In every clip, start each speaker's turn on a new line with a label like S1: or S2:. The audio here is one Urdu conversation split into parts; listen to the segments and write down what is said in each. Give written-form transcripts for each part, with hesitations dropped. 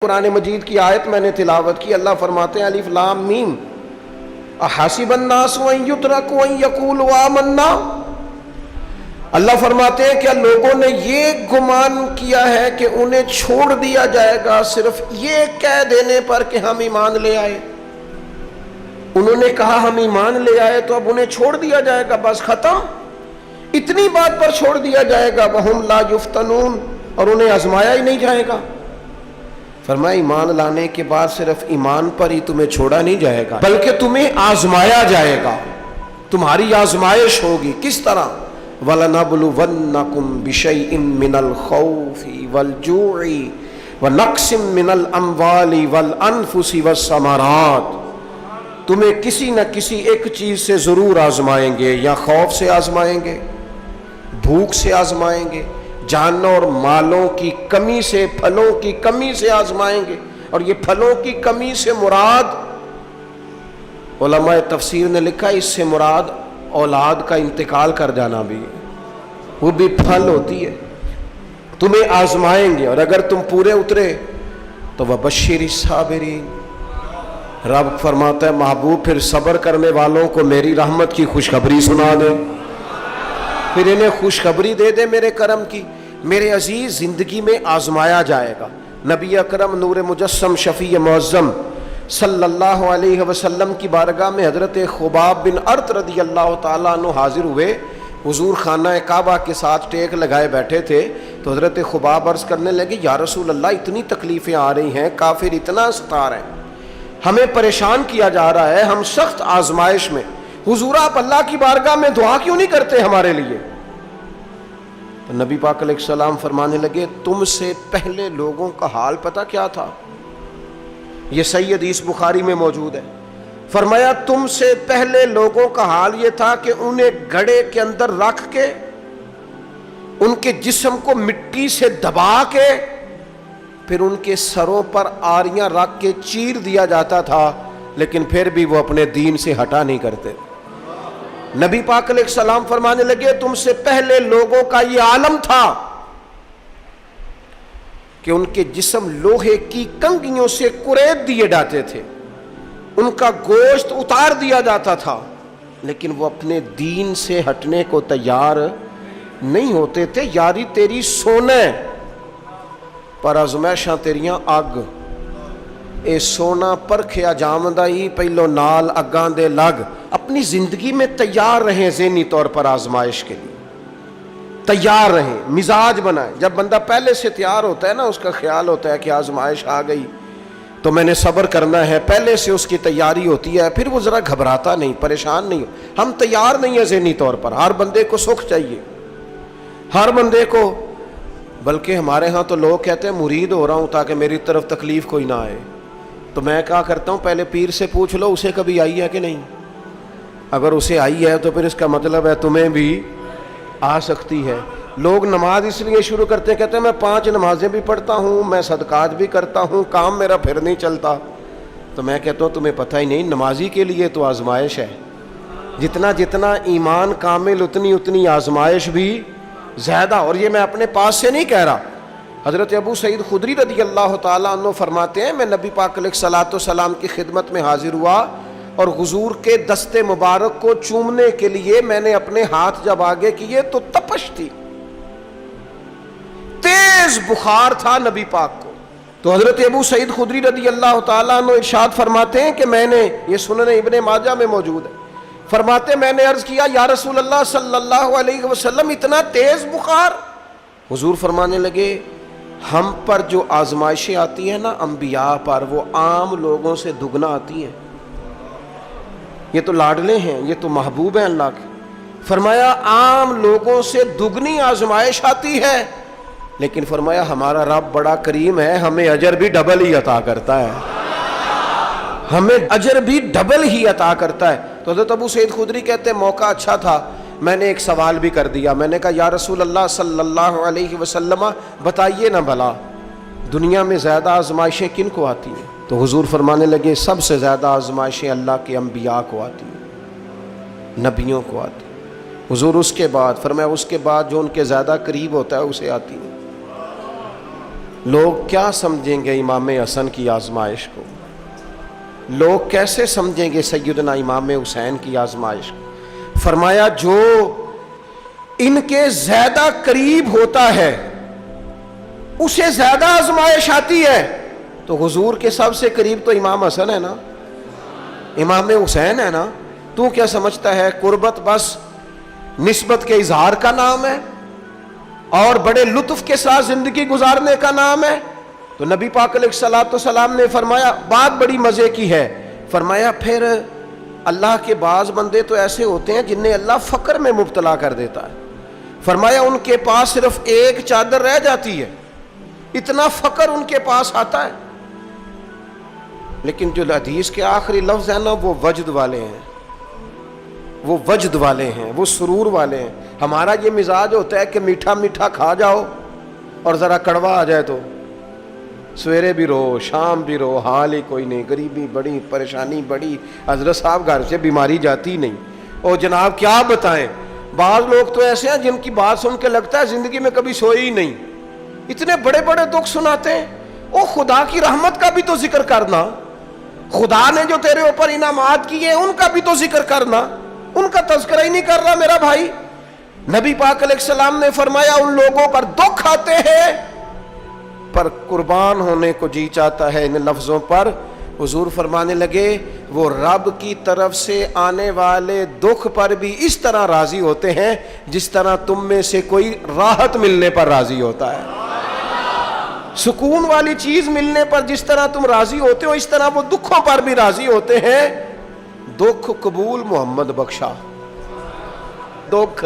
S1: قرآن مجید کی آیت میں نے تلاوت کی، اللہ فرماتے ہیں الف لام میم احسب الناس ان یترکوا ان یقولوا آمنا۔ اللہ فرماتے ہیں کہ لوگوں نے یہ گمان کیا ہے کہ انہیں چھوڑ دیا جائے گا صرف یہ کہہ دینے پر کہ ہم ایمان لے آئے۔ انہوں نے کہا ہم ایمان لے آئے تو اب انہیں چھوڑ دیا جائے گا، بس ختم، اتنی بات پر چھوڑ دیا جائے گا۔ وہم لا یفتنون، اور انہیں آزمایا ہی نہیں جائے گا۔ فرمایا ایمان لانے کے بعد صرف ایمان پر ہی تمہیں چھوڑا نہیں جائے گا بلکہ تمہیں آزمایا جائے گا، تمہاری آزمائش ہوگی۔ کس طرح؟ وَلَنَبْلُوَنَّكُمْ بِشَيْءٍ مِّنَ الْخَوْفِ وَالْجُوعِ وَنَقْصٍ مِّنَ الْأَمْوَالِ وَالْأَنفُسِ وَالثَّمَرَاتِ، تمہیں کسی نہ کسی ایک چیز سے ضرور آزمائیں گے، یا خوف سے آزمائیں گے، بھوک سے آزمائیں گے، جانوں اور مالوں کی کمی سے، پھلوں کی کمی سے آزمائیں گے۔ اور یہ پھلوں کی کمی سے مراد، علماء تفسیر نے لکھا اس سے مراد اولاد کا انتقال کر جانا بھی ہے، وہ بھی پھل ہوتی ہے۔ تمہیں آزمائیں گے اور اگر تم پورے اترے تو وَبَشِّرِ الصَّابِرِينَ، رب فرماتا ہے محبوب پھر صبر کرنے والوں کو میری رحمت کی خوشخبری سنا دے، پھر انہیں خوشخبری دے دے میرے کرم کی۔ میرے عزیز، زندگی میں آزمایا جائے گا۔ نبی اکرم نور مجسم شفیع معظم صلی اللہ علیہ وسلم کی بارگاہ میں حضرت خباب بن ارت رضی اللہ تعالیٰ عنہ حاضر ہوئے۔ حضور خانہ کعبہ کے ساتھ ٹیک لگائے بیٹھے تھے تو حضرت خباب عرض کرنے لگے یا رسول اللہ اتنی تکلیفیں آ رہی ہیں، کافر اتنا ستا رہے ہیں، ہمیں پریشان کیا جا رہا ہے، ہم سخت آزمائش میں، حضور آپ اللہ کی بارگاہ میں دعا کیوں نہیں کرتے ہمارے لیے؟ تو نبی پاک علیہ السلام فرمانے لگے تم سے پہلے لوگوں کا حال پتہ کیا تھا؟ یہ صحیح حدیث بخاری میں موجود ہے۔ فرمایا تم سے پہلے لوگوں کا حال یہ تھا کہ انہیں گڑھے کے اندر رکھ کے ان کے جسم کو مٹی سے دبا کے پھر ان کے سروں پر آریاں رکھ کے چیر دیا جاتا تھا، لیکن پھر بھی وہ اپنے دین سے ہٹا نہیں کرتے۔ نبی پاک علیہ السلام فرمانے لگے تم سے پہلے لوگوں کا یہ عالم تھا کہ ان کے جسم لوہے کی کنگھیوں سے کریت دیے جاتے تھے، ان کا گوشت اتار دیا جاتا تھا، لیکن وہ اپنے دین سے ہٹنے کو تیار نہیں ہوتے تھے۔ یاری تیری سونے پر آزمائشاں تیریاں اگ، اے سونا پرکھیا جامدہ ہی پہلو نال اگاں دے لگ۔ اپنی زندگی میں تیار رہیں، ذہنی طور پر آزمائش کے لیے تیار رہیں، مزاج بنائیں۔ جب بندہ پہلے سے تیار ہوتا ہے نا، اس کا خیال ہوتا ہے کہ آزمائش آ گئی تو میں نے صبر کرنا ہے، پہلے سے اس کی تیاری ہوتی ہے، پھر وہ ذرا گھبراتا نہیں، پریشان نہیں۔ ہم تیار نہیں ہیں ذہنی طور پر۔ ہر بندے کو سکھ چاہیے، ہر بندے کو، بلکہ ہمارے ہاں تو لوگ کہتے ہیں مرید ہو رہا ہوں تاکہ میری طرف تکلیف کوئی نہ آئے۔ تو میں کیا کرتا ہوں، پہلے پیر سے پوچھ لو اسے کبھی آئی ہے کہ نہیں، اگر اسے آئی ہے تو پھر اس کا مطلب ہے تمہیں بھی آ سکتی ہے۔ لوگ نماز اس لیے شروع کرتے ہیں، کہتے ہیں میں 5 نمازیں بھی پڑھتا ہوں، میں صدقات بھی کرتا ہوں، کام میرا پھر نہیں چلتا۔ تو میں کہتا ہوں تمہیں پتہ ہی نہیں، نمازی کے لیے تو آزمائش ہے، جتنا جتنا ایمان کامل اتنی اتنی آزمائش بھی زیادہ۔ اور یہ میں اپنے پاس سے نہیں کہہ رہا، حضرت ابو سعید خدری رضی اللہ تعالیٰ عنہ فرماتے ہیں میں نبی پاک علیہ الصلوۃ والسلام کی خدمت میں حاضر ہوا اور حضور کے دست مبارک کو چومنے کے لیے میں نے اپنے ہاتھ جب آگے کیے تو تپش تھی، تیز بخار تھا نبی پاک کو۔ تو حضرت ابو سعید خدری رضی اللہ تعالیٰ عنہ ارشاد فرماتے ہیں کہ میں نے، یہ سنن ابن ماجہ میں موجود ہے، فرماتے میں نے عرض کیا یا رسول اللہ صلی اللہ علیہ وسلم اتنا تیز بخار؟ حضور فرمانے لگے ہم پر جو آزمائشیں آتی ہیں نا انبیاء پر، وہ عام لوگوں سے دگنا آتی ہیں۔ یہ تو لاڈلے ہیں، یہ تو محبوب ہیں اللہ کے۔ فرمایا عام لوگوں سے دگنی آزمائش آتی ہے، لیکن فرمایا ہمارا رب بڑا کریم ہے، ہمیں اجر بھی ڈبل ہی عطا کرتا ہے، ہمیں اجر بھی ڈبل ہی عطا کرتا ہے۔ تو حضرت ابو سعید خدری کہتے ہیں موقع اچھا تھا، میں نے ایک سوال بھی کر دیا، میں نے کہا یا رسول اللہ صلی اللہ علیہ وسلم بتائیے نا بھلا دنیا میں زیادہ آزمائشیں کن کو آتی ہیں؟ تو حضور فرمانے لگے سب سے زیادہ آزمائشیں اللہ کے انبیاء کو آتی ہیں، نبیوں کو آتی ہیں۔ حضور اس کے بعد فرمایا اس کے بعد جو ان کے زیادہ قریب ہوتا ہے اسے آتی ہیں۔ لوگ کیا سمجھیں گے امام حسن کی آزمائش کو؟ لوگ کیسے سمجھیں گے سیدنا امام حسین کی آزمائش کو؟ فرمایا جو ان کے زیادہ قریب ہوتا ہے اسے زیادہ آزمائش آتی ہے. تو حضور کے سب سے قریب تو امام حسن ہے نا، امام حسین ہے نا. تو کیا سمجھتا ہے قربت بس نسبت کے اظہار کا نام ہے اور بڑے لطف کے ساتھ زندگی گزارنے کا نام ہے؟ تو نبی پاک علیہ الصلوۃ والسلام نے فرمایا بات بڑی مزے کی ہے. فرمایا پھر اللہ کے بعض بندے تو ایسے ہوتے ہیں جنہیں اللہ فقر میں مبتلا کر دیتا ہے. فرمایا ان کے پاس صرف ایک چادر رہ جاتی ہے، اتنا فقر ان کے پاس آتا ہے. لیکن جو حدیث کے آخری لفظ ہیں نا وہ وجد والے ہیں، وہ وجد والے ہیں، وہ سرور والے ہیں. ہمارا یہ مزاج ہوتا ہے کہ میٹھا میٹھا کھا جاؤ اور ذرا کڑوا آ جائے تو سویرے بھی رو شام بھی رو، حال ہی کوئی نہیں، غریبی بڑی، پریشانی بڑی، حضرت صاحب گھر سے بیماری جاتی نہیں. اور جناب کیا بتائیں، بعض لوگ تو ایسے ہیں جن کی بات سن کے لگتا ہے زندگی میں کبھی سوئے ہی نہیں، اتنے بڑے بڑے دکھ سناتے ہیں. او خدا کی رحمت کا بھی تو ذکر کرنا، خدا نے جو تیرے اوپر انعامات کیے ان کا بھی تو ذکر کرنا. ان کا تذکرہ ہی نہیں کر رہا میرا بھائی. نبی پاک علیہ السلام نے فرمایا ان لوگوں پر دکھ آتے ہیں پر قربان ہونے کو جی چاہتا ہے. ان لفظوں پر حضور فرمانے لگے وہ رب کی طرف سے آنے والے دکھ پر بھی اس طرح راضی ہوتے ہیں جس طرح تم میں سے کوئی راحت ملنے پر راضی ہوتا ہے. سکون والی چیز ملنے پر جس طرح تم راضی ہوتے ہو اس طرح وہ دکھوں پر بھی راضی ہوتے ہیں. دکھ قبول محمد بخشا، دکھ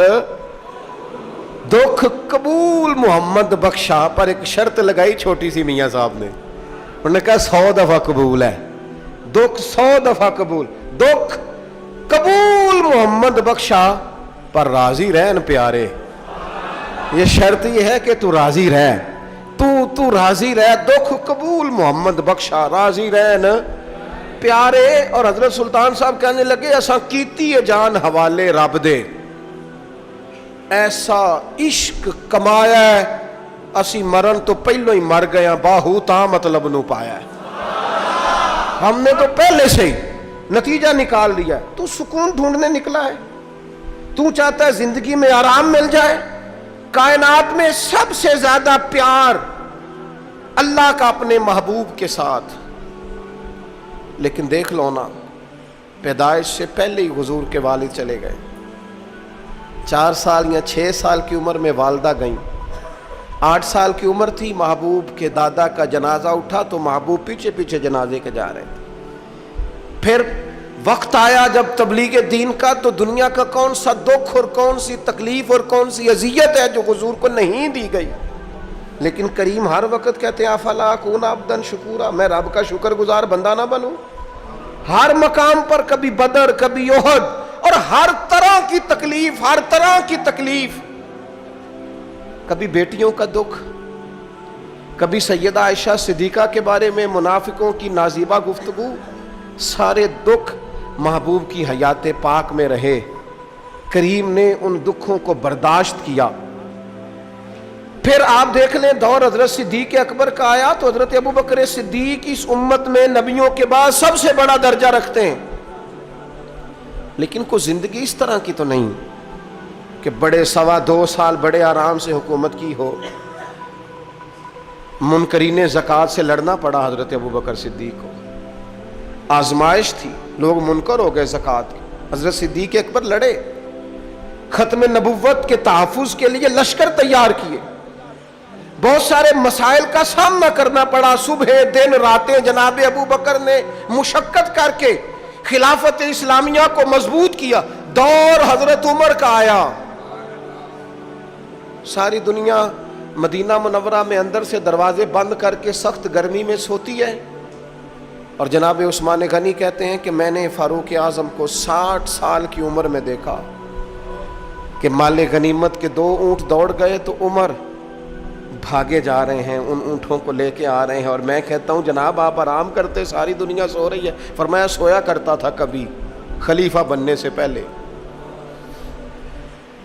S1: قبول محمد بخشا. پر ایک شرط لگائی چھوٹی سی میاں صاحب نے، انہوں نے کہا 100 دفعہ قبول ہے، دکھ 100 دفعہ قبول. دکھ قبول محمد بخشا پر راضی رہن پیارے. یہ شرط یہ ہے کہ تو راضی رہ، تو راضی رہ. دکھ قبول محمد بخشا، راضی رہن پیارے. اور حضرت سلطان صاحب کہنے لگے ایسا کیتی ہے جان حوالے رب دے، ایسا عشق کمایا ہے اسی مرن تو پہلو ہی مر گیا، باہو تا مطلب نو پایا ہے. ہم نے تو پہلے سے ہی نتیجہ نکال لیا ہے. تو سکون ڈھونڈنے نکلا ہے، تو چاہتا ہے زندگی میں آرام مل جائے. کائنات میں سب سے زیادہ پیار اللہ کا اپنے محبوب کے ساتھ. لیکن دیکھ لو نا، پیدائش سے پہلے ہی حضور کے والد چلے گئے. 4 سال یا 6 سال کی عمر میں والدہ گئیں. 8 سال کی عمر تھی، محبوب کے دادا کا جنازہ اٹھا تو محبوب پیچھے پیچھے جنازے کے جا رہے تھے. پھر وقت آیا جب تبلیغ دین کا، تو دنیا کا کون سا دکھ اور کون سی تکلیف اور کون سی اذیت ہے جو حضور کو نہیں دی گئی. لیکن کریم ہر وقت کہتے ہیں افلا اکون عبدا شکورا، میں رب کا شکر گزار بندہ نہ بنوں. ہر مقام پر کبھی بدر کبھی احد اور ہر طرح کی تکلیف، ہر طرح کی تکلیف. کبھی بیٹیوں کا دکھ، کبھی سیدہ عائشہ صدیقہ کے بارے میں منافقوں کی نازیبہ گفتگو. سارے دکھ محبوب کی حیات پاک میں رہے. کریم نے ان دکھوں کو برداشت کیا. پھر آپ دیکھ لیں دور حضرت صدیق اکبر کا آیا تو حضرت ابوبکر صدیق اس امت میں نبیوں کے بعد سب سے بڑا درجہ رکھتے ہیں. لیکن کوئی زندگی اس طرح کی تو نہیں کہ بڑے 2.25 سال بڑے آرام سے حکومت کی ہو. منکرین زکوٰۃ سے لڑنا پڑا حضرت ابوبکر صدیق کو، آزمائش تھی، لوگ منکر ہو گئے زکوٰۃ کے. حضرت صدیق اکبر لڑے، ختم نبوت کے تحفظ کے لیے لشکر تیار کیے، بہت سارے مسائل کا سامنا کرنا پڑا. صبح دن راتیں جناب ابوبکر نے مشقت کر کے خلافت اسلامیہ کو مضبوط کیا. دور حضرت عمر کا آیا، ساری دنیا مدینہ منورہ میں اندر سے دروازے بند کر کے سخت گرمی میں سوتی ہے، اور جناب عثمان غنی کہتے ہیں کہ میں نے فاروق اعظم کو 60 سال کی عمر میں دیکھا کہ مال غنیمت کے 2 اونٹ دوڑ گئے تو عمر بھاگے جا رہے ہیں، ان اونٹوں کو لے کے آ رہے ہیں. اور میں کہتا ہوں جناب آپ آرام کرتے، ساری دنیا سو رہی ہے. فرمایا سویا کرتا تھا کبھی خلیفہ بننے سے پہلے.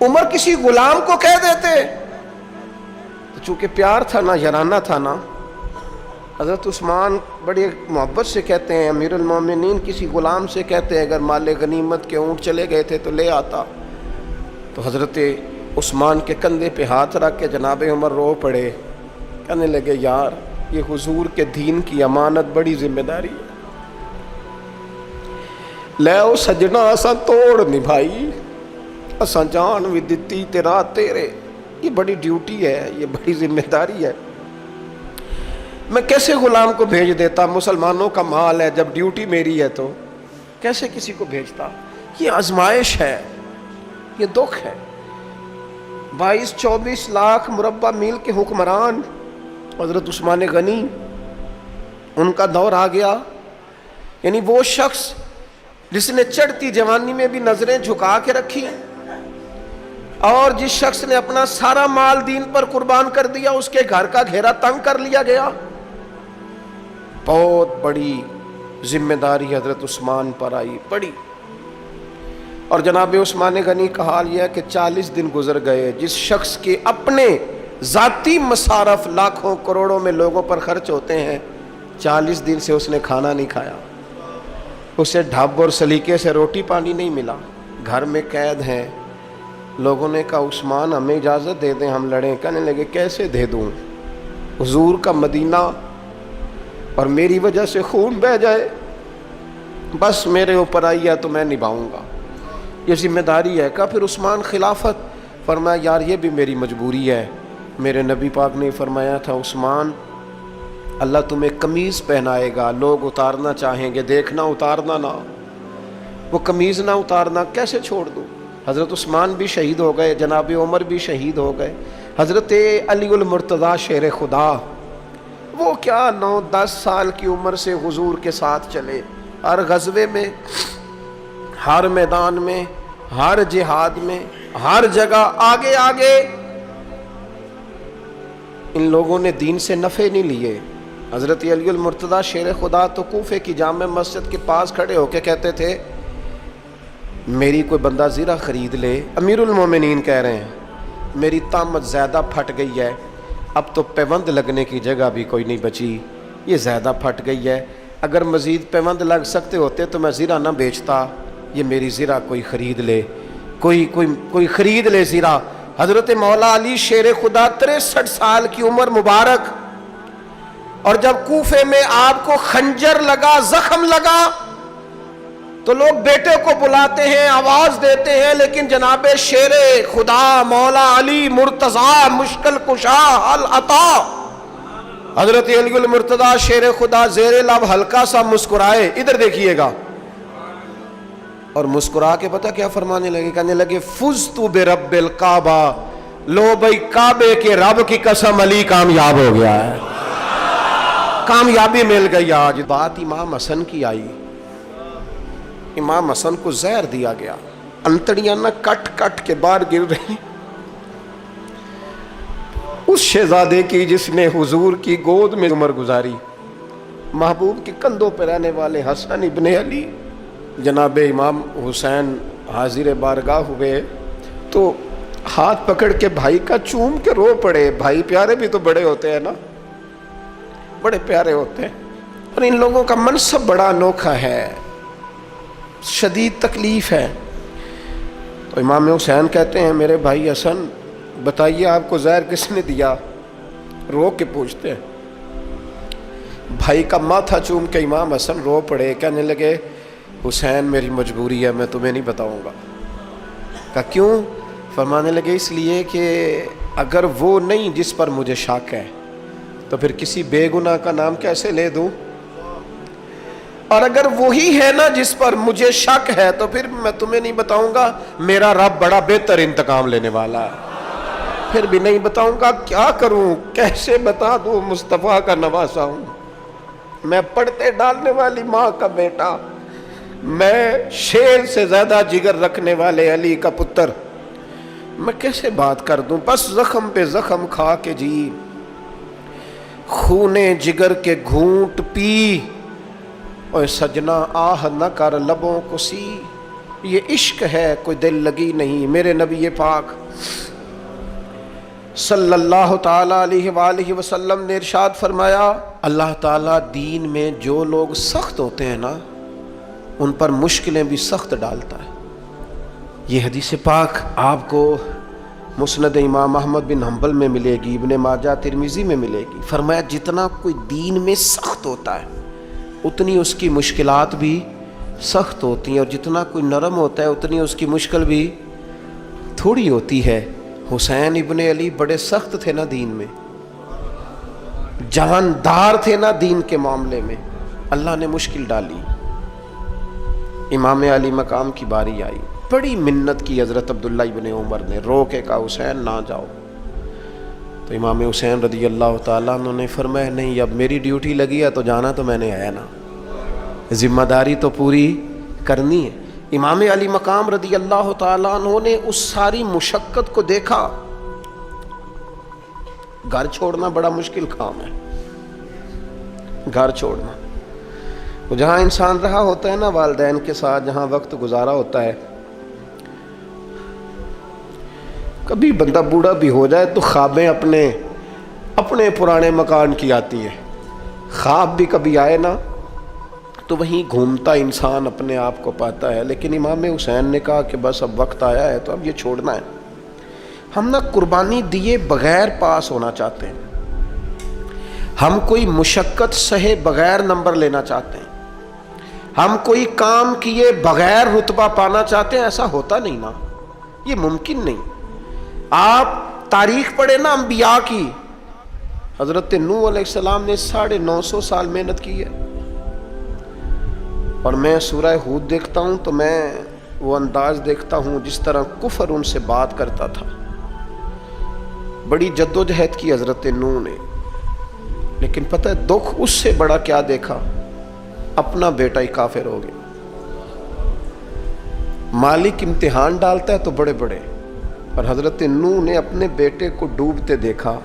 S1: عمر کسی غلام کو کہہ دیتے تو چونکہ پیار تھا نا، یارانہ تھا نا، حضرت عثمان بڑی محبت سے کہتے ہیں امیر المومنین کسی غلام سے کہتے ہیں اگر مال غنیمت کے اونٹ چلے گئے تھے تو لے آتا. تو حضرت عثمان کے کندھے پہ ہاتھ رکھ کے جناب عمر رو پڑے. کہنے لگے یار یہ حضور کے دین کی امانت بڑی ذمہ داری ہے. لے او سجنا اساں توڑ نبھائی اساں جان بھی دتی تیرا تیرے. یہ بڑی ڈیوٹی ہے, یہ بڑی ذمہ داری ہے. میں کیسے غلام کو بھیج دیتا؟ مسلمانوں کا مال ہے, جب ڈیوٹی میری ہے تو کیسے کسی کو بھیجتا؟ یہ آزمائش ہے, یہ دکھ ہے. 22-24 لاکھ مربع میل کے حکمران حضرت عثمان غنی, ان کا دور آ گیا. یعنی وہ شخص جس نے چڑھتی جوانی میں بھی نظریں جھکا کے رکھی, اور جس شخص نے اپنا سارا مال دین پر قربان کر دیا, اس کے گھر کا گھیرا تنگ کر لیا گیا. بہت بڑی ذمہ داری حضرت عثمان پر آئی, بڑی. اور جناب عثمان غنی کا حال یہ ہے کہ 40 دن گزر گئے. جس شخص کے اپنے ذاتی مصارف لاکھوں کروڑوں میں لوگوں پر خرچ ہوتے ہیں, 40 دن سے اس نے کھانا نہیں کھایا, اسے ڈھب اور سلیقے سے روٹی پانی نہیں ملا, گھر میں قید ہیں. لوگوں نے کہا عثمان ہمیں اجازت دے دیں ہم لڑیں. کہنے لگے کیسے دے دوں؟ حضور کا مدینہ اور میری وجہ سے خون بہہ جائے, بس میرے اوپر آئی ہے تو میں نبھاؤں گا, یہ ذمہ داری ہے. کہا پھر عثمان خلافت؟ فرمایا یار یہ بھی میری مجبوری ہے. میرے نبی پاک نے فرمایا تھا عثمان اللہ تمہیں قمیض پہنائے گا, لوگ اتارنا چاہیں گے, دیکھنا اتارنا نہ. وہ قمیض نہ اتارنا کیسے چھوڑ دوں؟ حضرت عثمان بھی شہید ہو گئے, جناب عمر بھی شہید ہو گئے. حضرت علی المرتضیٰ شیر خدا, وہ کیا 9-10 سال کی عمر سے حضور کے ساتھ چلے, ہر غزوے میں, ہر میدان میں, ہر جہاد میں, ہر جگہ آگے آگے. ان لوگوں نے دین سے نفع نہیں لیے. حضرت علی المرتضیٰ شیر خدا تو کوفے کی جامع مسجد کے پاس کھڑے ہو کے کہتے تھے میری کوئی بندہ زیرہ خرید لے. امیر المومنین کہہ رہے ہیں میری طامت زیادہ پھٹ گئی ہے, اب تو پیوند لگنے کی جگہ بھی کوئی نہیں بچی, یہ زیادہ پھٹ گئی ہے, اگر مزید پیوند لگ سکتے ہوتے تو میں زیرہ نہ بیچتا, یہ میری زیرہ کوئی خرید لے, کوئی خرید لے زیرہ. حضرت مولا علی شیر خدا 63 سال کی عمر مبارک, اور جب کوفے میں آپ کو خنجر لگا, زخم لگا, تو لوگ بیٹے کو بلاتے ہیں, آواز دیتے ہیں, لیکن جناب شیر خدا مولا علی مرتضیٰ مشکل کشا حل عطا حضرت علی المرتضیٰ شیر خدا زیر لب ہلکا سا مسکرائے, ادھر دیکھیے گا, اور مسکرا کے پتہ کیا فرمانے لگے؟ کہنے لگے فزت برب الکعبہ, لو بھائی کعبے کے رب کی قسم علی کامیاب ہو گیا ہے, کامیابی مل گئی. آج بات امام حسن کی آئی, امام حسن کو زہر دیا گیا, انتڑیاں نہ کٹ کٹ کے باہر گر رہی. اس شہزادے کی جس نے حضور کی گود میں عمر گزاری, محبوب کے کندھوں پہ رہنے والے حسن ابن علی, جناب امام حسین حاضر بارگاہ ہوئے تو ہاتھ پکڑ کے بھائی کا چوم کے رو پڑے. بھائی پیارے بھی تو بڑے ہوتے ہیں نا, بڑے پیارے ہوتے ہیں, اور ان لوگوں کا منصب بڑا انوکھا ہے, شدید تکلیف ہے. تو امام حسین کہتے ہیں میرے بھائی حسن بتائیے آپ کو زہر کس نے دیا؟ رو کے پوچھتے ہیں. بھائی کا ماتھا چوم کے امام حسن رو پڑے, کہنے لگے حسین میری مجبوری ہے, میں تمہیں نہیں بتاؤں گا. کہا کیوں؟ فرمانے لگے اس لیے کہ اگر وہ نہیں جس پر مجھے شک ہے تو پھر کسی بے گناہ کا نام کیسے لے دوں, اور اگر وہی ہے نا جس پر مجھے شک ہے تو پھر میں تمہیں نہیں بتاؤں گا. میرا رب بڑا بہتر انتقام لینے والا ہے, پھر بھی نہیں بتاؤں گا. کیا کروں, کیسے بتا دوں؟ مصطفیٰ کا نواسا ہوں میں, پڑھتے ڈالنے والی ماں کا بیٹا, میں شیر سے زیادہ جگر رکھنے والے علی کا پتر, میں کیسے بات کر دوں؟ بس زخم پہ زخم کھا کے جی, خونے جگر کے گھونٹ پی, اور سجنا آہ نہ کر لبوں کو سی, یہ عشق ہے کوئی دل لگی نہیں. میرے نبی پاک صلی اللہ تعالیٰ علیہ وآلہ وسلم نے ارشاد فرمایا، اللہ تعالیٰ دین میں جو لوگ سخت ہوتے ہیں نا ان پر مشکلیں بھی سخت ڈالتا ہے۔ یہ حدیث پاک آپ کو مسند امام احمد بن حنبل میں ملے گی، ابن ماجہ ترمذی میں ملے گی۔ فرمایا جتنا کوئی دین میں سخت ہوتا ہے اتنی اس کی مشکلات بھی سخت ہوتی ہیں، اور جتنا کوئی نرم ہوتا ہے اتنی اس کی مشکل بھی تھوڑی ہوتی ہے۔ حسین ابن علی بڑے سخت تھے نا دین میں، جاندار تھے نا دین کے معاملے میں، اللہ نے مشکل ڈالی۔ امام علی مقام کی باری آئی، بڑی منت کی حضرت عبداللہ ابن عمر نے، رو کے کہا حسین نہ جاؤ۔ تو امام حسین رضی اللہ تعالیٰ عنہ نے فرمایا نہیں، اب میری ڈیوٹی لگی ہے تو جانا تو میں نے ہے نا، ذمہ داری تو پوری کرنی ہے۔ امام علی مقام رضی اللہ تعالیٰ عنہ نے اس ساری مشقت کو دیکھا۔ گھر چھوڑنا بڑا مشکل کام ہے، گھر چھوڑنا، جہاں انسان رہا ہوتا ہے نا والدین کے ساتھ، جہاں وقت گزارا ہوتا ہے، کبھی بندہ بوڑھا بھی ہو جائے تو خوابیں اپنے پرانے مکان کی آتی ہیں۔ خواب بھی کبھی آئے نا تو وہیں گھومتا انسان اپنے آپ کو پاتا ہے۔ لیکن امام حسین نے کہا کہ بس اب وقت آیا ہے تو اب یہ چھوڑنا ہے۔ ہم نہ قربانی دیے بغیر پاس ہونا چاہتے ہیں، ہم کوئی مشقت سہے بغیر نمبر لینا چاہتے ہیں، ہم کوئی کام کیے بغیر رتبہ پانا چاہتے ہیں۔ ایسا ہوتا نہیں نا، یہ ممکن نہیں۔ آپ تاریخ پڑھیں نا انبیاء کی، حضرت نوح علیہ السلام نے 950 سال محنت کی ہے، اور میں سورہ ہود دیکھتا ہوں تو میں وہ انداز دیکھتا ہوں جس طرح کفر ان سے بات کرتا تھا۔ بڑی جد و جہد کی حضرت نوح نے، لیکن پتہ ہے دکھ اس سے بڑا کیا دیکھا؟ اپنا بیٹا ہی کافر ہو گیا۔ مالک امتحان ڈالتا ہے تو بڑے بڑے، اور حضرت نوح نے اپنے بیٹے کو ڈوبتے دیکھا،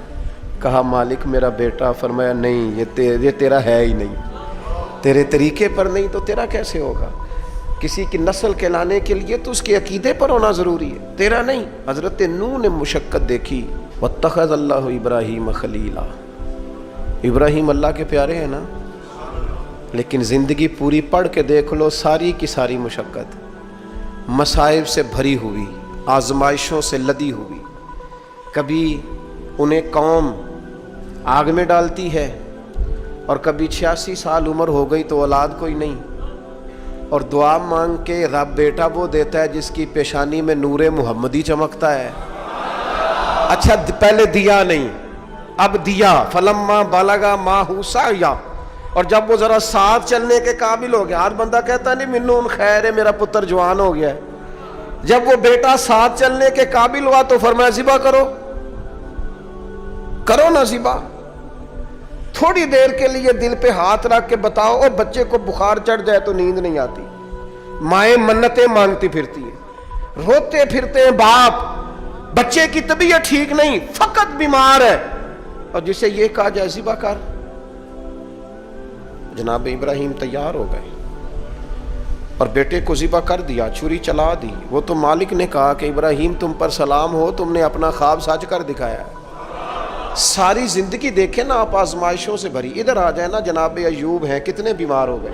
S1: کہا مالک میرا بیٹا، فرمایا نہیں یہ تیرا ہے ہی نہیں، تیرے طریقے پر نہیں تو تیرا کیسے ہوگا؟ کسی کی نسل کہلانے کے لیے تو اس کے عقیدے پر ہونا ضروری ہے، تیرا نہیں۔ حضرت نوح نے مشقت دیکھی۔ واتخذ اللہ ابراہیم خلیلا، ابراہیم اللہ کے پیارے ہیں نا، لیکن زندگی پوری پڑھ کے دیکھ لو، ساری کی ساری مشقت مصائب سے بھری ہوئی، آزمائشوں سے لدی ہوئی۔ کبھی انہیں قوم آگ میں ڈالتی ہے، اور کبھی 86 سال عمر ہو گئی تو اولاد کوئی نہیں، اور دعا مانگ کے رب بیٹا وہ دیتا ہے جس کی پیشانی میں نور محمدی چمکتا ہے۔ اچھا پہلے دیا نہیں، اب دیا، فلما بلغا ماہ سعیا، اور جب وہ ذرا ساتھ چلنے کے قابل ہو گیا، ہر بندہ کہتا نہیں منون خیر ہے میرا پتر جوان ہو گیا ہے، جب وہ بیٹا ساتھ چلنے کے قابل ہوا تو فرمایا ذبح کرو نا ذبح۔ تھوڑی دیر کے لیے دل پہ ہاتھ رکھ کے بتاؤ، اور بچے کو بخار چڑھ جائے تو نیند نہیں آتی، مائیں منتیں مانگتی پھرتی ہیں، روتے پھرتے ہیں باپ، بچے کی طبیعت ٹھیک نہیں، فقط بیمار ہے، اور جسے یہ کہا جائے ذبح کر۔ جناب ابراہیم تیار ہو گئے اور بیٹے کو ذبح کر دیا، چھری چلا دی۔ وہ تو مالک نے کہا کہ ابراہیم تم پر سلام ہو، تم نے اپنا خواب سچ کر دکھایا۔ ساری زندگی دیکھیں نا آپ آزمائشوں سے بھری۔ ادھر آ جائے نا جناب ایوب ہیں، کتنے بیمار ہو گئے،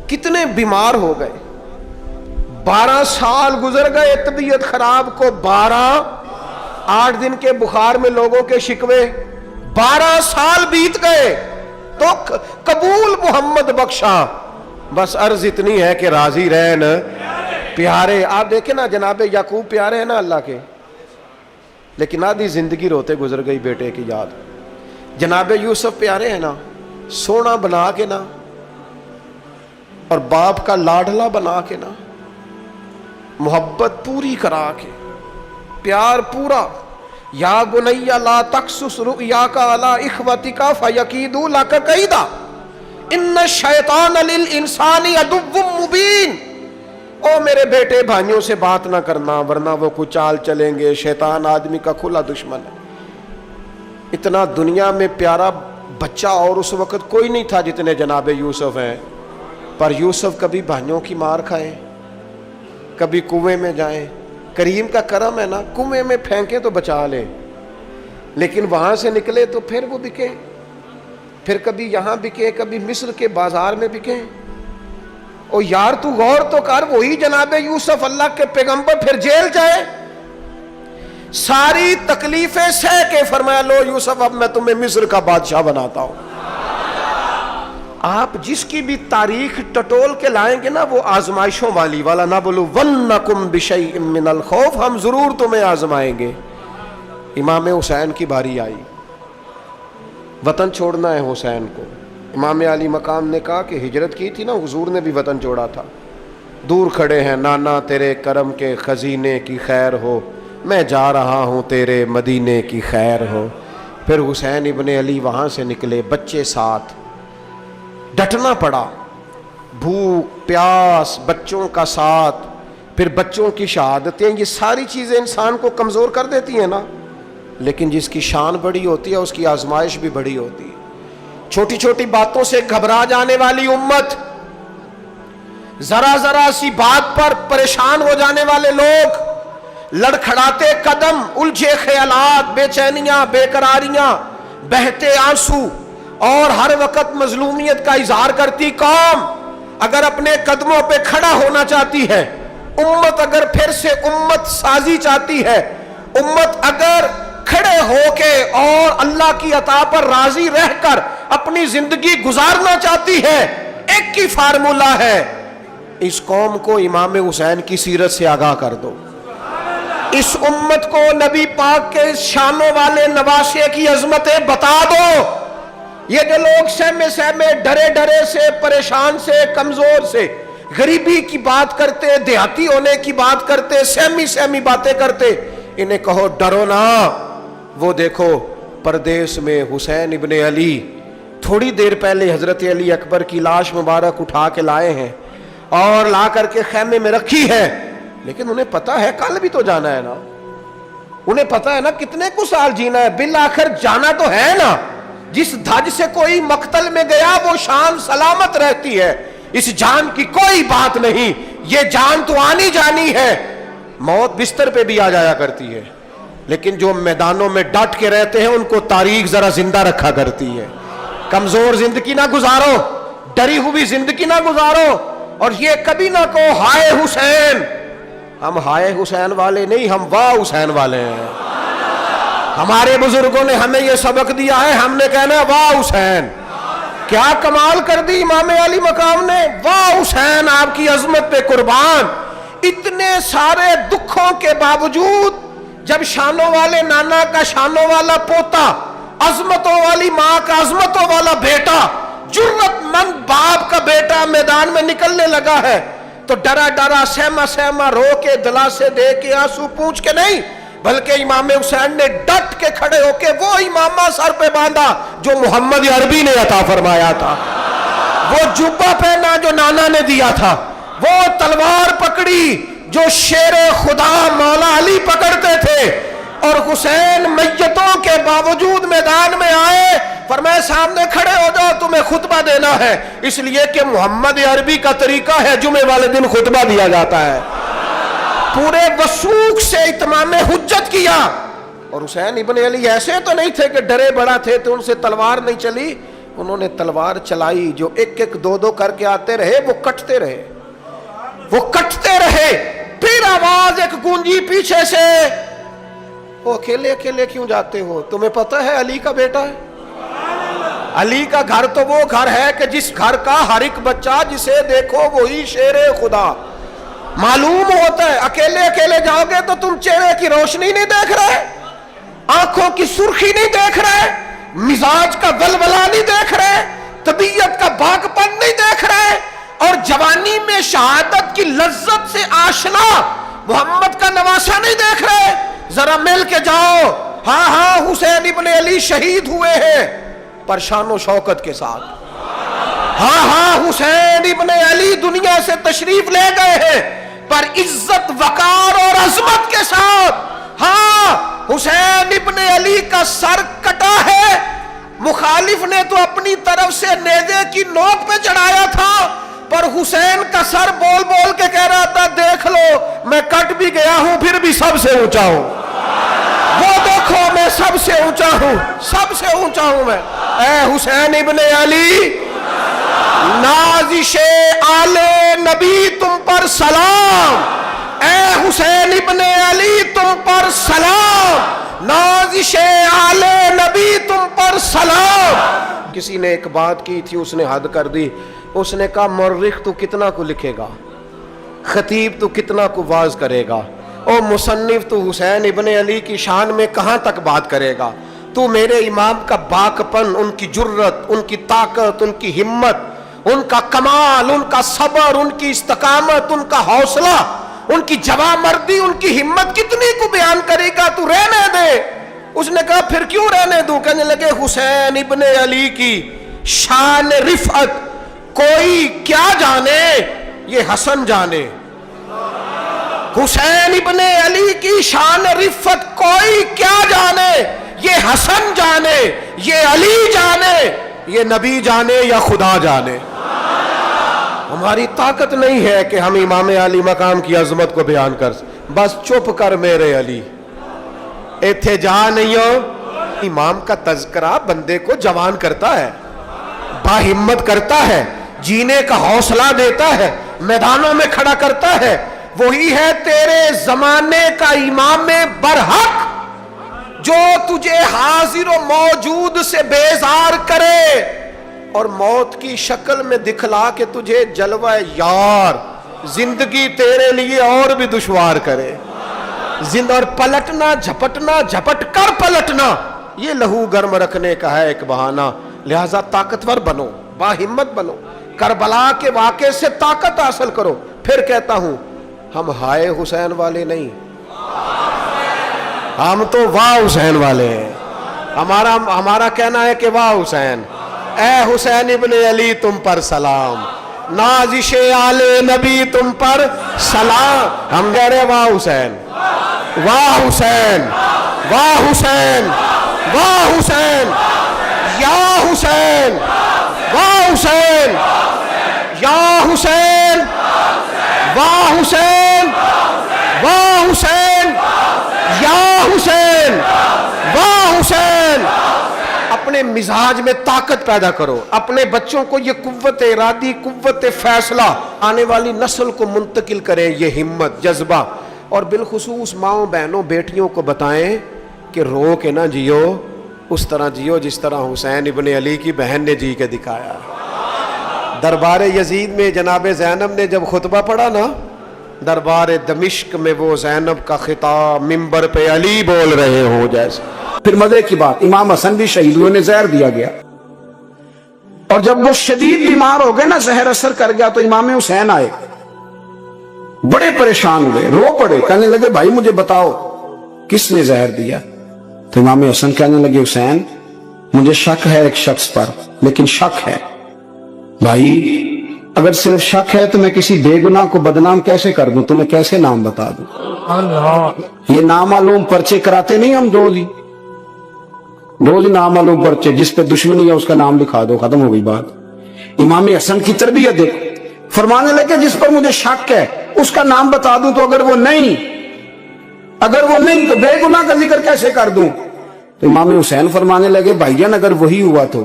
S1: کتنے بیمار ہو گئے، 12 سال گزر گئے طبیعت خراب کو، 8 دن کے بخار میں لوگوں کے شکوے، 12 سال بیت گئے تو قبول محمد بخشا۔ بس عرض اتنی ہے کہ راضی رہن پیارے۔ آپ دیکھیں نا جناب یعقوب پیارے ہیں نا اللہ کے، لیکن آدھی زندگی روتے گزر گئی بیٹے کی یاد۔ جناب یوسف پیارے ہیں نا، سونا بنا کے نا، اور باپ کا لاڈلا بنا کے نا، محبت پوری کرا کے، پیار پورا۔ یا بنی لا تقصص رؤیاک علی اخوتک فیکیدوا لک کیدا ان الشیطان للانسان عدو مبین۔ او میرے بیٹے بھائیوں سے بات نہ کرنا ورنہ وہ کچھ چال چلیں گے، شیطان آدمی کا کھلا دشمن ہے۔ اتنا دنیا میں پیارا بچہ اور اس وقت کوئی نہیں تھا جتنے جناب یوسف ہیں، پر یوسف کبھی بھائیوں کی مار کھائیں، کبھی کنویں میں جائیں۔ کریم کا کرم ہے نا، کنویں میں پھینکے تو بچا لیں، لیکن وہاں سے نکلے تو پھر وہ بکے، پھر کبھی یہاں بکے، کبھی مصر کے بازار میں بکے۔ اور یار تو غور تو کر، وہی جناب یوسف اللہ کے پیغمبر پھر جیل جائے، ساری تکلیفیں سہ کے فرمایا لو یوسف اب میں تمہیں مصر کا بادشاہ بناتا ہوں۔ آپ جس کی بھی تاریخ ٹٹول کے لائیں گے نا وہ آزمائشوں والی والا، نہ بولو وَلْنَكُمْ بِشَيْءٍ مِّنَ الْخَوْفِ، ہم ضرور تمہیں آزمائیں گے۔ امام حسین کی باری آئی، وطن چھوڑنا ہے حسین کو۔ امام علی مقام نے کہا کہ ہجرت کی تھی نا، حضور نے بھی وطن چھوڑا تھا۔ دور کھڑے ہیں نانا تیرے کرم کے خزینے کی خیر ہو، میں جا رہا ہوں تیرے مدینے کی خیر ہو۔ پھر حسین ابن علی وہاں سے نکلے، بچے ساتھ، ڈٹنا پڑا، بھوک پیاس، بچوں کا ساتھ، پھر بچوں کی شہادتیں، یہ ساری چیزیں انسان کو کمزور کر دیتی ہیں نا، لیکن جس کی شان بڑی ہوتی ہے اس کی آزمائش بھی بڑی ہوتی ہے۔ چھوٹی چھوٹی باتوں سے گھبرا جانے والی امت، ذرا ذرا سی بات پر پریشان ہو جانے والے لوگ، لڑکھڑاتے قدم، الجھے خیالات، بے چینیاں، بے قراریاں، بہتے آنسو اور ہر وقت مظلومیت کا اظہار کرتی قوم اگر اپنے قدموں پہ کھڑا ہونا چاہتی ہے، امت اگر پھر سے امت سازی چاہتی ہے، امت اگر کھڑے ہو کے اور اللہ کی عطا پر راضی رہ کر اپنی زندگی گزارنا چاہتی ہے، ایک ہی فارمولہ ہے، اس قوم کو امام حسین کی سیرت سے آگاہ کر دو، اس امت کو نبی پاک کے شانوں والے نواسے کی عظمتیں بتا دو۔ یہ جو لوگ سہمے سہمے، ڈرے ڈرے سے، پریشان سے، کمزور سے، غریبی کی بات کرتے، دیہاتی ہونے کی بات کرتے، سہمی سہمی باتیں کرتے، انہیں کہو ڈرو نا، وہ دیکھو پردیس میں حسین ابن علی تھوڑی دیر پہلے حضرت علی اکبر کی لاش مبارک اٹھا کے لائے ہیں اور لا کر کے خیمے میں رکھی ہے، لیکن انہیں پتا ہے کل بھی تو جانا ہے نا، انہیں پتا ہے نا کتنے کو سال جینا ہے، بالآخر جانا تو ہے نا۔ جس دھج سے کوئی مقتل میں گیا وہ شان سلامت رہتی ہے، اس جان کی کوئی بات نہیں، یہ جان تو آنی جانی ہے، موت بستر پہ بھی آ جایا کرتی ہے، لیکن جو میدانوں میں ڈٹ کے رہتے ہیں ان کو تاریخ ذرا زندہ رکھا کرتی ہے۔ کمزور زندگی نہ گزارو، ڈری ہوئی زندگی نہ گزارو، اور یہ کبھی نہ کہو ہائے حسین، ہم ہائے حسین والے نہیں، ہم واہ حسین والے ہیں۔ ہمارے بزرگوں نے ہمیں یہ سبق دیا ہے، ہم نے کہنا ہے واہ حسین، کیا کمال کر دی امام علی مقام نے، واہ حسین آپ کی عظمت پہ قربان۔ اتنے سارے دکھوں کے باوجود جب شانوں والے نانا کا شانوں والا پوتا، عظمتوں والی ماں کا عظمتوں والا بیٹا، جرت مند باپ کا بیٹا میدان میں نکلنے لگا ہے تو ڈرا ڈرا، سہما سہما، رو کے، دلاسے دے کے، آنسو پونچھ کے نہیں، بلکہ امام حسین نے ڈٹ کے کھڑے ہو کے وہ امامہ سر پہ باندھا جو محمد عربی نے عطا فرمایا تھا، وہ جبہ پہنا جو نانا نے دیا تھا، وہ تلوار پکڑی جو شیر خدا مولا علی پکڑتے تھے، اور حسین میتوں کے باوجود میدان میں آئے، فرمایا سامنے کھڑے ہو جاؤ، تمہیں خطبہ دینا ہے، اس لیے کہ محمد عربی کا طریقہ ہے جمعے والے دن خطبہ دیا جاتا ہے۔ پورے وثوق سے اتمام حجت کیا، اور حسین ابن علی ایسے تو نہیں تھے کہ ڈرے بڑا تھے تو ان سے تلوار نہیں چلی، انہوں نے تلوار چلائی، جو ایک ایک دو دو کر کے آتے رہے وہ کٹتے رہے، وہ کٹتے رہے، پھر آواز ایک گونجی پیچھے سے، وہ اکیلے اکیلے کیوں جاتے ہو، تمہیں پتہ ہے علی کا بیٹا ہے، علی کا گھر تو وہ گھر ہے کہ جس گھر کا ہر ایک بچہ جسے دیکھو وہی شیر خدا معلوم ہوتا ہے، اکیلے اکیلے جاؤ گے تو تم چہرے کی روشنی نہیں دیکھ رہے، آنکھوں کی سرخی نہیں دیکھ رہے، مزاج کا ولولہ نہیں دیکھ رہے، طبیعت کا باغ پن نہیں دیکھ رہے، اور جوانی میں شہادت کی لذت سے آشنا محمد کا نواسا نہیں دیکھ رہے، ذرا مل کے جاؤ، ہاں ہاں حسین ابن علی شہید ہوئے ہیں پر شان و شوکت کے ساتھ، ہاں ہاں حسین ابن علی دنیا سے تشریف لے گئے ہیں پر عزت وقار اور عظمت کے ساتھ، ہاں حسین ابن علی کا سر کٹا ہے، مخالف نے تو اپنی طرف سے نیزے کی نوک پہ چڑھایا تھا، پر حسین کا سر بول بول کے کہہ رہا تھا دیکھ لو میں کٹ بھی گیا ہوں پھر بھی سب سے اونچا ہوں، وہ دیکھو میں سب سے اونچا ہوں، سب سے اونچا ہوں میں۔ اے حسین ابن علی، نازش آل نبی تم پر سلام، اے حسین ابن علی تم پر سلام، نازش آل نبی تم پر سلام۔ کسی نے ایک بات کی تھی، اس نے حد کر دی، اس نے کہا مورخ تو کتنا کو لکھے گا، خطیب تو کتنا کو واز کرے گا، او مصنف تو حسین ابن علی کی شان میں کہاں تک بات کرے گا، تو میرے امام کا باکپن، ان کی جرت، ان کی طاقت، ان کی ہمت، ان کا کمال، ان کا صبر، ان کی استقامت، ان کا حوصلہ، ان کی جوامردی، ان کی ہمت کتنی کو بیان کرے گا، تو رہنے دے۔ اس نے کہا پھر کیوں رہنے دوں؟ کہنے لگے حسین ابن علی کی شان رفعت کوئی کیا جانے، یہ حسن جانے۔ حسین ابن علی کی شان رفعت کوئی کیا جانے، یہ حسن جانے، یہ علی جانے، یہ نبی جانے یا خدا جانے۔ ہماری طاقت نہیں ہے کہ ہم امام علی مقام کی عظمت کو بیان کر، بس چپ کر میرے علی، ایتھے جا نہیں ہو۔ امام کا تذکرہ بندے کو جوان کرتا ہے، باہمت کرتا ہے، جینے کا حوصلہ دیتا ہے، میدانوں میں کھڑا کرتا ہے۔ وہی ہے تیرے زمانے کا امام برحق جو تجھے حاضر و موجود سے بیزار کرے اور موت کی شکل میں دکھلا کے تجھے جلوہ یار، زندگی تیرے لیے اور بھی دشوار کرے۔ اور پلٹنا، جھپٹنا، جھپٹ کر پلٹنا، یہ لہو گرم رکھنے کا ہے ایک بہانہ۔ لہذا طاقتور بنو، باہمت بنو، کربلا کے واقعے سے طاقت حاصل کرو۔ پھر کہتا ہوں ہم ہائے حسین والے نہیں، ہم تو واہ حسین والے ہیں۔ ہمارا کہنا ہے کہ واہ حسین، اے حسین ابن علی تم پر سلام، نازش آل نبی تم پر سلام۔ ہم کہہ رہے واہ حسین، واہ حسین، واہ حسین، واہ حسین، یا حسین، واہ حسین، یا حسین، واہ حسین، واہ حسین، یا حسین، واہ حسین۔ اپنے مزاج میں طاقت پیدا کرو، اپنے بچوں کو یہ قوت ارادی، قوت فیصلہ آنے والی نسل کو منتقل کریں، یہ ہمت، جذبہ۔ اور بالخصوص ماؤں، بہنوں، بیٹیوں کو بتائیں کہ رو کے نہ جیو، اس طرح جیو جس طرح حسین ابن علی کی بہن نے جی کے دکھایا۔ دربار یزید میں جناب زینب نے جب خطبہ پڑھا نا، دربار دمشق میں وہ زینب کا خطاب منبر پہ علی بول رہے ہوں جیسے۔
S2: پھر مزے کی بات، امام حسن بھی شہید ہوئے، انہیں زہر دیا گیا، اور جب وہ شدید بیمار ہو گئے نا، زہر اثر کر گیا، تو امام حسین آئے، بڑے پریشان ہوئے، رو پڑے، کہنے لگے بھائی مجھے بتاؤ کس نے زہر دیا؟ تو امام حسن کہنے لگے حسین مجھے شک ہے ایک شخص پر، لیکن شک ہے بھائی، اگر صرف شک ہے تو میں کسی بے گناہ کو بدنام کیسے کر دوں، تمہیں کیسے نام بتا دوں؟ یہ نامعلوم پرچے کراتے نہیں ہم روز نامعلوم پرچے، جس پہ دشمنی ہے اس کا نام لکھا دو، ختم ہو گئی بات۔ امام حسن کی تربیت دیکھو، فرمانے لگے جس پر مجھے شک ہے اس کا نام بتا دوں، تو اگر وہ نہیں تو بے گناہ کا ذکر کیسے کر دوں؟ تو امام حسین فرمانے لگے بھائی جان اگر وہی ہوا تو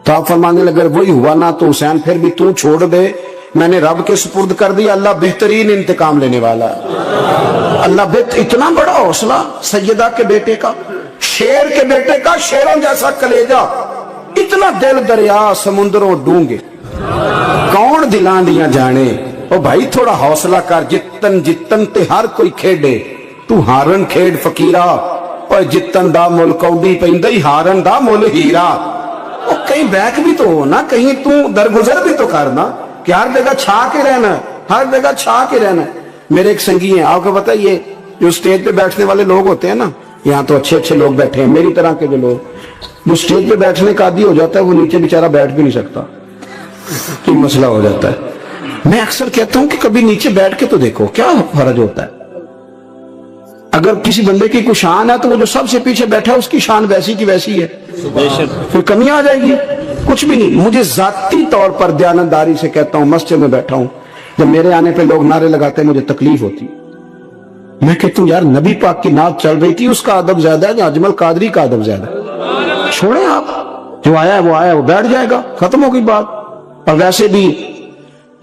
S2: آپ فرمانے لگے وہی ہوا نا تو حسین پھر بھی تو چھوڑ دے، میں نے رب کے سپرد کر دیا، اللہ بہترین انتقام لینے والا ہے۔ اللہ اتنا بڑا حوصلہ سیدہ کے بیٹے کا، شیر کے بیٹے کا، شیروں جیسا کلیجہ، اتنا دل دریا سمندروں ڈونگے، کون دلان دیا جانے۔ او بھائی تھوڑا حوصلہ کر، جتن تے ہر کوئی کھیڑے، تو ہارن کھیڑ فقیرہ، اور جتن دا مل کوڈی پیندئی ہارن دا مل ہیرا۔ اور کہیں بیک بھی تو ہو نا، کہیں تو درگزر بھی تو کرنا، کہ ہر جگہ چھا کے رہنا، ہر جگہ چھا کے رہنا۔ میرے ایک سنگی ہیں، آپ کو پتہ یہ جو سٹیج پہ بیٹھنے والے لوگ ہوتے ہیں نا، یہاں تو اچھے لوگ بیٹھے ہیں، میری طرح کے جو لوگ، جو سٹیج پہ بیٹھنے کا عادی ہو جاتا ہے وہ نیچے بیچارہ بیٹھ بھی نہیں سکتا، تو مسئلہ ہو جاتا ہے۔ میں اکثر کہتا ہوں کہ کبھی نیچے بیٹھ کے تو دیکھو کیا فرض ہوتا ہے۔ اگر کسی بندے کی کوئی شان ہے تو وہ جو سب سے پیچھے بیٹھا ہے اس کی شان ویسی کی ویسی ہے، پھر کمی آ جائے گی؟ کچھ بھی نہیں۔ مجھے ذاتی طور پر دیانتداری سے کہتا ہوں، مسجد میں بیٹھا ہوں، جب میرے آنے پہ لوگ نعرے لگاتے ہیں مجھے تکلیف ہوتی، میں کہتا ہوں یار نبی پاک کی نعت چل رہی تھی، اس کا ادب زیادہ ہے یا اجمل قادری کا ادب زیادہ ہے؟ چھوڑیں آپ، جو آیا ہے وہ بیٹھ جائے گا، ختم ہو گئی بات۔ اور ویسے بھی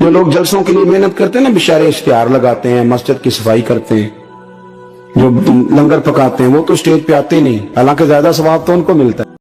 S2: جو لوگ جلسوں کے لیے محنت کرتے ہیں نا، بیچارے اشتہار لگاتے ہیں، مسجد کی صفائی کرتے ہیں، جو لنگر پکاتے ہیں، وہ تو اسٹیج پہ آتے ہی نہیں، حالانکہ زیادہ ثواب تو ان کو ملتا ہے۔